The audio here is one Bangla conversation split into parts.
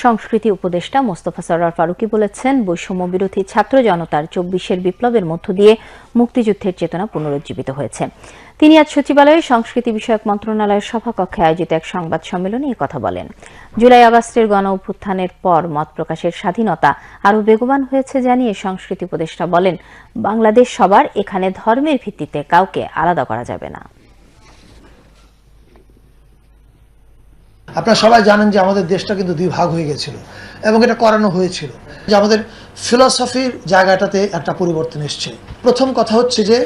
সংস্কৃতি উপদেষ্টা মোস্তফা সরোয়ার ফারুকী বলেছেন, বৈষম্য বিরোধী ছাত্র জনতার ২৪-এর বিপ্লবের মধ্য দিয়ে মুক্তিযুদ্ধের চেতনা পুনরুজ্জীবিত হয়েছে। তিনি আজ সচিবালয়ে সংস্কৃতি বিষয়ক মন্ত্রণালয়ের সভাকক্ষে আয়োজিত এক সংবাদ সম্মেলনে এই কথা বলেন। জুলাই আগস্টের গণ অভ্যুত্থানের পর মত প্রকাশের স্বাধীনতা আরও বেগবান হয়েছে জানিয়ে সংস্কৃতি উপদেষ্টা বলেন, বাংলাদেশ সবার, এখানে ধর্মের ভিত্তিতে কাউকে আলাদা করা যাবে না। আপনারা সবাই জানেন যে আমাদের দেশটা কিন্তু দুই ভাগ হয়ে গেছিল এবং এটা করানো হয়েছিল যে আমাদের ফিলসফির জায়গাটাতে একটা পরিবর্তন এসছে। প্রথম কথা হচ্ছে যে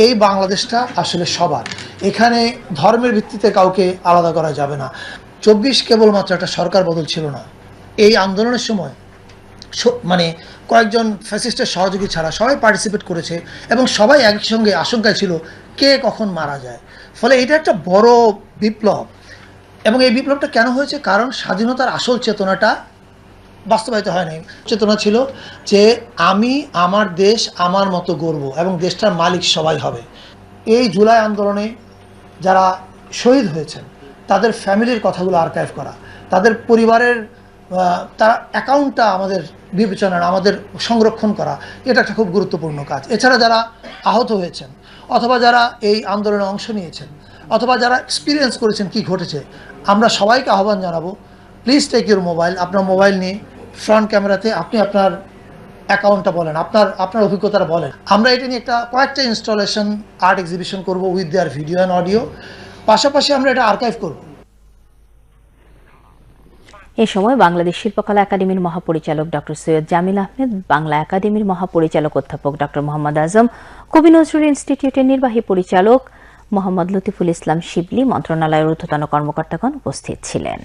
এই বাংলাদেশটা আসলে সবার, এখানে ধর্মের ভিত্তিতে কাউকে আলাদা করা যাবে না। ২৪ কেবলমাত্র একটা সরকার বদল ছিল না, এই আন্দোলনের সময় মানে কয়েকজন ফ্যাসিস্টের সহযোগী ছাড়া সবাই পার্টিসিপেট করেছে এবং সবাই একসঙ্গে আশঙ্কায় ছিল কে কখন মারা যায়। ফলে এটা একটা বড় বিপ্লব। এবং এই বিপ্লবটা কেন হয়েছে? কারণ স্বাধীনতার আসল চেতনাটা বাস্তবায়িত হয় নাই। চেতনা ছিল যে আমি আমার দেশ আমার মতো গড়ব এবং দেশটার মালিক সবাই হবে। এই জুলাই আন্দোলনে যারা শহীদ হয়েছেন তাদের ফ্যামিলির কথাগুলো আর্কাইভ করা, তাদের পরিবারের তার অ্যাকাউন্টটা আমাদের বিবেচনা, আমাদের সংরক্ষণ করা, এটা একটা খুব গুরুত্বপূর্ণ কাজ। এছাড়া যারা আহত হয়েছেন অথবা যারা এই আন্দোলনে অংশ নিয়েছেন অথবা যারা এক্সপিরিয়েন্স করেছেন কি ঘটেছে, আমরা সবাইকে আহ্বান জানাবো, প্লিজ টেক ইউর মোবাইল। আপনার মোবাইল নিয়ে ফ্রন্ট ক্যামেরাতে আপনি আপনার অ্যাকাউন্টটা বলেন, আপনার অভিজ্ঞতাটা বলেন। আমরা এটা নিয়ে কয়েকটা ইনস্টলেশন আর্ট এক্সিবিশন করব with their video and audio. পাশাপাশি আমরা এটা আর্কাইভ করব। এ সময় বাংলাদেশ শিল্পকলা একাডেমির মহাপরিচালক ডক্টর সৈয়দ জামিল আহমেদ, বাংলা একাডেমির মহাপরিচালক অধ্যাপক ডক্টর মোহাম্মদ আজম, কবি নজরুল ইনস্টিটিউটের নির্বাহী পরিচালক মোহাম্মদ লতিফুল ইসলাম শিবলি, মন্ত্রণালয়ের ঊর্ধ্বতন কর্মকর্তাগণ উপস্থিত ছিলেন।